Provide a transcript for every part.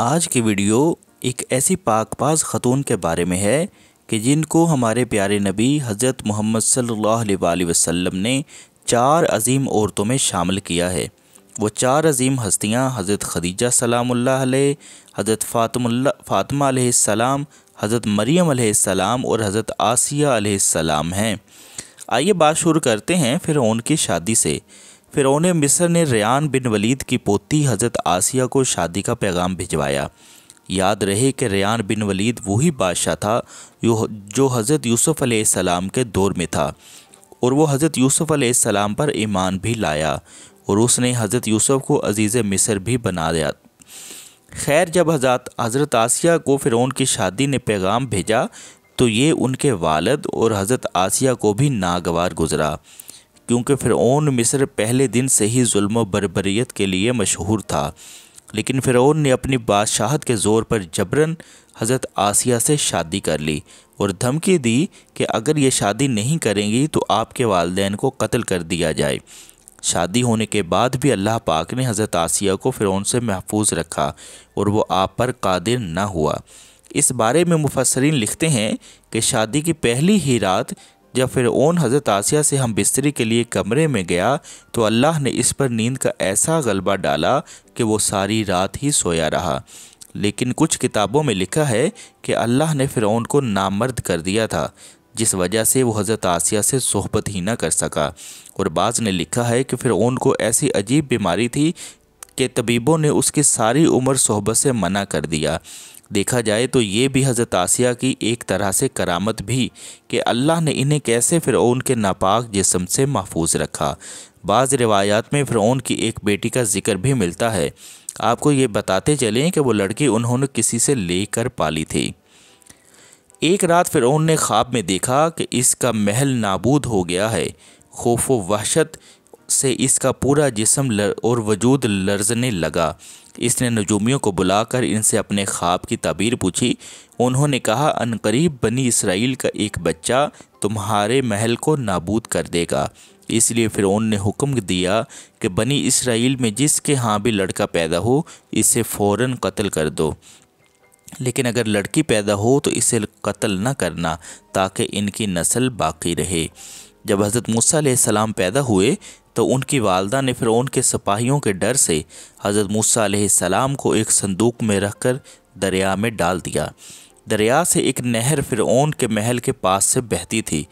آج کی ویڈیو ایک ایسی پاک باز خاتون کے بارے میں ہے کہ جن کو ہمارے پیارے نبی حضرت محمد صلی اللہ علیہ وآلہ وسلم نے 4 عظیم عورتوں میں شامل کیا ہے۔ وہ 4 عظیم ہستیاں حضرت خدیجہ سلام اللہ علیہ، حضرت فاطمہ علیہ السلام، حضرت مریم علیہ السلام اور حضرت آسیہ علیہ السلام ہیں۔ آئیے بات شروع کرتے ہیں فرعون کی شادی سے۔ فرعون مصر نے ریان بن ولید کی پوتی حضرت آسیہ کو شادی کا پیغام بھجوایا۔ یاد رہے کہ ریان بن ولید وہی بادشاہ تھا جو حضرت یوسف علیہ السلام کے دور میں تھا، اور وہ حضرت یوسف علیہ السلام پر ایمان بھی لایا، اور اس نے حضرت یوسف کو عزیز مصر بھی بنا دیا۔ خیر، جب حضرت آسیہ کو فرعون کی شادی نے پیغام بھیجا تو یہ ان کے والد اور حضرت آسیہ کو بھی ناگوار گزرا، کیونکہ فرعون مصر پہلے دن سے ہی ظلم و بربریت کے لیے مشہور تھا۔ لیکن فرعون نے اپنی بادشاہت کے زور پر جبراً حضرت آسیہ سے شادی کر لی اور دھمکی دی کہ اگر یہ شادی نہیں کریں گی تو آپ کے والدین کو قتل کر دیا جائے۔ شادی ہونے کے بعد بھی اللہ پاک نے حضرت آسیہ کو فرعون سے محفوظ رکھا اور وہ آپ پر قادر نہ ہوا۔ اس بارے میں مفسرین لکھتے ہیں کہ شادی کی پہلی ہی رات جب فرعون حضرت آسیہ سے ہم بستری کے لیے کمرے میں گیا تو اللہ نے اس پر نیند کا ایسا غلبہ ڈالا کہ وہ ساری رات ہی سویا رہا۔ لیکن کچھ کتابوں میں لکھا ہے کہ اللہ نے فرعون کو نامرد کر دیا تھا، جس وجہ سے وہ حضرت آسیہ سے صحبت ہی نہ کر سکا، اور بعض نے لکھا ہے کہ فرعون کو ایسی عجیب بیماری تھی کہ طبیبوں نے اس کی ساری عمر صحبت سے منع کر دیا۔ دیکھا جائے تو یہ بھی حضرت آسیہ کی ایک طرح سے کرامت بھی کہ اللہ نے انہیں کیسے فرعون کے ناپاک جسم سے محفوظ رکھا۔ بعض روایات میں فرعون کی ایک بیٹی کا ذکر بھی ملتا ہے۔ آپ کو یہ بتاتے چلیں کہ وہ لڑکی انہوں نے کسی سے لے کر پالی تھی۔ ایک رات فرعون نے خواب میں دیکھا کہ اس کا محل نابود ہو گیا ہے۔ خوف و وحشت سے اس کا پورا جسم اور وجود لرزنے لگا۔ اس نے نجومیوں کو بلا کر ان سے اپنے خواب کی تعبیر پوچھی۔ انہوں نے کہا، عنقریب بنی اسرائیل کا ایک بچہ تمہارے محل کو نابود کر دے گا۔ اس لیے فرعون نے حکم دیا کہ بنی اسرائیل میں جس کے ہاں بھی لڑکا پیدا ہو اسے فوراً قتل کر دو، لیکن اگر لڑکی پیدا ہو تو اسے قتل نہ کرنا تاکہ ان کی نسل باقی رہے۔ جب حضرت موسیٰ علیہ السلام پیدا ہوئے تو ان کی والدہ نے فرعون کے سپاہیوں کے ڈر سے حضرت موسیٰ علیہ السلام کو ایک صندوق میں رکھ کر دریا میں ڈال دیا۔ دریا سے ایک نہر فرعون کے محل کے پاس سے بہتی تھی۔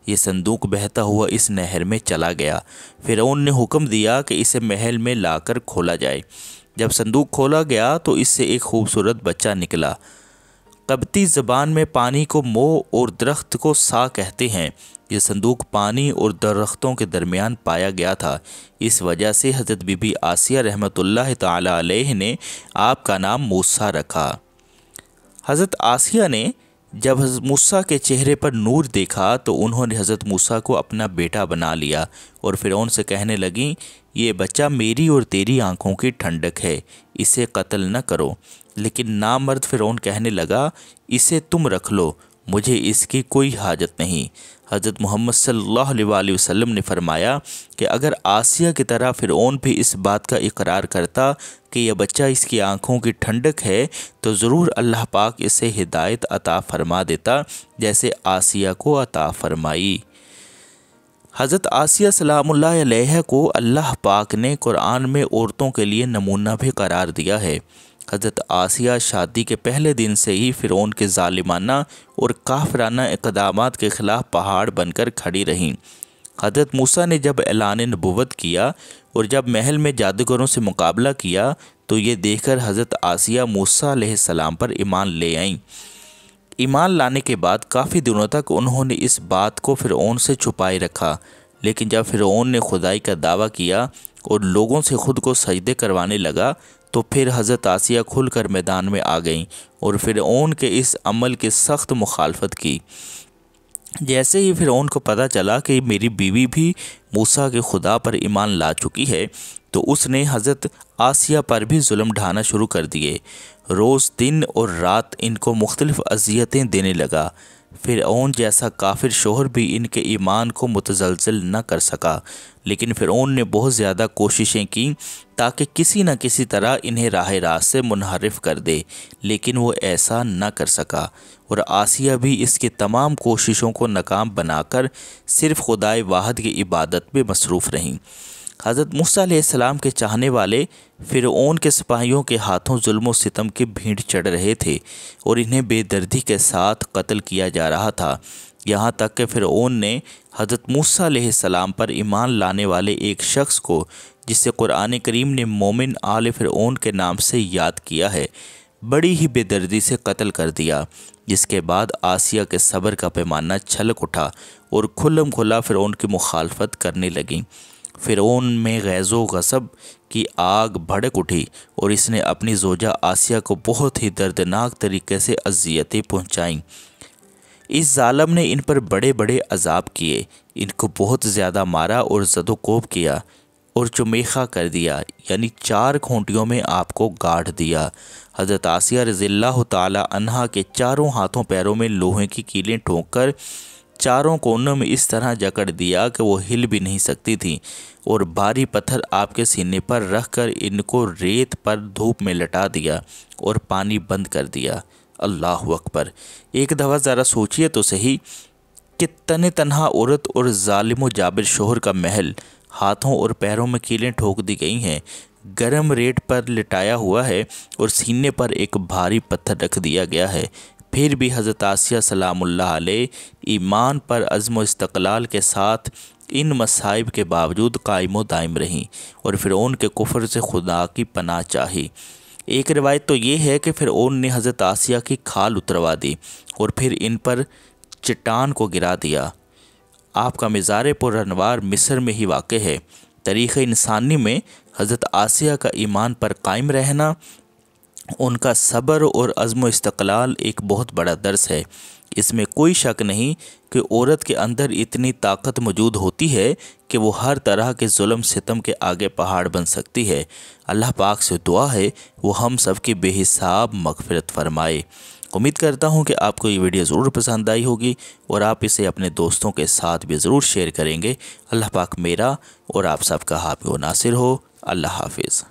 یہ صندوق بہتا ہوا اس نہر میں چلا گیا۔ فرعون نے حکم دیا کہ اسے محل میں لا کر کھولا جائے۔ جب صندوق کھولا گیا تو اس سے ایک خوبصورت بچہ نکلا۔ قبطی زبان میں پانی کو مو اور درخت کو سا کہتے ہیں۔ یہ صندوق پانی اور درختوں کے درمیان پایا گیا تھا۔ اس وجہ سے حضرت بی بی آسیہ رحمۃ اللہ تعالی علیہ نے آپ کا نام موسیٰ رکھا۔ حضرت آسیہ نے جب حضرت موسیٰ کے چہرے پر نور دیکھا تو انہوں نے حضرت موسیٰ کو اپنا بیٹا بنا لیا اور فرعون سے کہنے لگیں، یہ بچہ میری اور تیری آنکھوں کی ٹھنڈک ہے، اسے قتل نہ کرو۔ لیکن نامرد فرعون کہنے لگا، اسے تم رکھ لو، مجھے اس کی کوئی حاجت نہیں۔ حضرت محمد صلی اللہ علیہ وآلہ وسلم نے فرمایا کہ اگر آسیہ کی طرح فرعون بھی اس بات کا اقرار کرتا کہ یہ بچہ اس کی آنکھوں کی ٹھنڈک ہے تو ضرور اللہ پاک اسے ہدایت عطا فرما دیتا جیسے آسیہ کو عطا فرمائی۔ حضرت آسیہ سلام اللہ علیہ کو اللہ پاک نے قرآن میں عورتوں کے لیے نمونہ بھی قرار دیا ہے۔ حضرت آسیہ شادی کے پہلے دن سے ہی فرعون کے ظالمانہ اور کافرانہ اقدامات کے خلاف پہاڑ بن کر کھڑی رہیں۔ حضرت موسیٰ نے جب اعلان نبوت کیا اور جب محل میں جادوگروں سے مقابلہ کیا تو یہ دیکھ کر حضرت آسیہ موسیٰ علیہ السلام پر ایمان لے آئیں۔ ایمان لانے کے بعد کافی دنوں تک انہوں نے اس بات کو فرعون سے چھپائے رکھا، لیکن جب فرعون نے خدائی کا دعویٰ کیا اور لوگوں سے خود کو سجدے کروانے لگا تو پھر حضرت آسیہ کھل کر میدان میں آ گئیں اور فرعون کے اس عمل کی سخت مخالفت کی۔ جیسے ہی فرعون کو پتہ چلا کہ میری بیوی بھی موسیٰ کے خدا پر ایمان لا چکی ہے تو اس نے حضرت آسیہ پر بھی ظلم ڈھانا شروع کر دیے۔ روز دن اور رات ان کو مختلف اذیتیں دینے لگا۔ فرعون جیسا کافر شوہر بھی ان کے ایمان کو متزلزل نہ کر سکا، لیکن فرعون نے بہت زیادہ کوششیں کی تاکہ کسی نہ کسی طرح انہیں راہ راست سے منحرف کر دے، لیکن وہ ایسا نہ کر سکا، اور آسیہ بھی اس کی تمام کوششوں کو ناکام بنا کر صرف خدائے واحد کی عبادت میں مصروف رہیں۔ حضرت موسیٰ علیہ السلام کے چاہنے والے فرعون کے سپاہیوں کے ہاتھوں ظلم و ستم کی بھیڑ چڑھ رہے تھے اور انہیں بے دردی کے ساتھ قتل کیا جا رہا تھا، یہاں تک کہ فرعون نے حضرت موسیٰ علیہ السلام پر ایمان لانے والے ایک شخص کو، جسے قرآن کریم نے مومن آل فرعون کے نام سے یاد کیا ہے، بڑی ہی بے دردی سے قتل کر دیا، جس کے بعد آسیہ کے صبر کا پیمانہ چھلک اٹھا اور کھلم کھلا فرعون کی مخالفت کرنے لگیں۔ فرعون میں غیظ و غضب کی آگ بھڑک اٹھی اور اس نے اپنی زوجہ آسیہ کو بہت ہی دردناک طریقے سے اذیتیں پہنچائیں۔ اس ظالم نے ان پر بڑے بڑے عذاب کیے، ان کو بہت زیادہ مارا اور زد و کوب کیا اور چمیخا کر دیا، یعنی 4 کھونٹیوں میں آپ کو گاڑھ دیا۔ حضرت آسیہ رضی اللہ تعالی عنہا کے چاروں ہاتھوں پیروں میں لوہے کی کیلیں ٹھونک کر چاروں کونوں میں اس طرح جکڑ دیا کہ وہ ہل بھی نہیں سکتی تھیں، اور بھاری پتھر آپ کے سینے پر رکھ کر ان کو ریت پر دھوپ میں لٹا دیا اور پانی بند کر دیا۔ اللہ اکبر! ایک دفعہ ذرا سوچئے تو صحیح کہ تنہا عورت اور ظالم و جابر شوہر کا محل ہاتھوں اور پیروں میں کیلیں ٹھوک دی گئی ہیں، گرم ریت پر لٹایا ہوا ہے اور سینے پر ایک بھاری پتھر رکھ دیا گیا ہے، پھر بھی حضرت آسیہ سلام اللہ علیہ ایمان پر عزم و استقلال کے ساتھ ان مصائب کے باوجود قائم و دائم رہیں اور فرعون کے کفر سے خدا کی پناہ چاہی۔ ایک روایت تو یہ ہے کہ فرعون نے حضرت آسیہ کی کھال اتروا دی اور پھر ان پر چٹان کو گرا دیا۔ آپ کا مزار پر انوار مصر میں ہی واقع ہے۔ تاریخ انسانی میں حضرت آسیہ کا ایمان پر قائم رہنا، ان کا صبر اور عزم و استقلال ایک بہت بڑا درس ہے۔ اس میں کوئی شک نہیں کہ عورت کے اندر اتنی طاقت موجود ہوتی ہے کہ وہ ہر طرح کے ظلم ستم کے آگے پہاڑ بن سکتی ہے۔ اللہ پاک سے دعا ہے وہ ہم سب کی بے حساب مغفرت فرمائے۔ امید کرتا ہوں کہ آپ کو یہ ویڈیو ضرور پسند آئی ہوگی اور آپ اسے اپنے دوستوں کے ساتھ بھی ضرور شیئر کریں گے۔ اللہ پاک میرا اور آپ سب کا حافظ و ناصر ہو۔ اللہ حافظ۔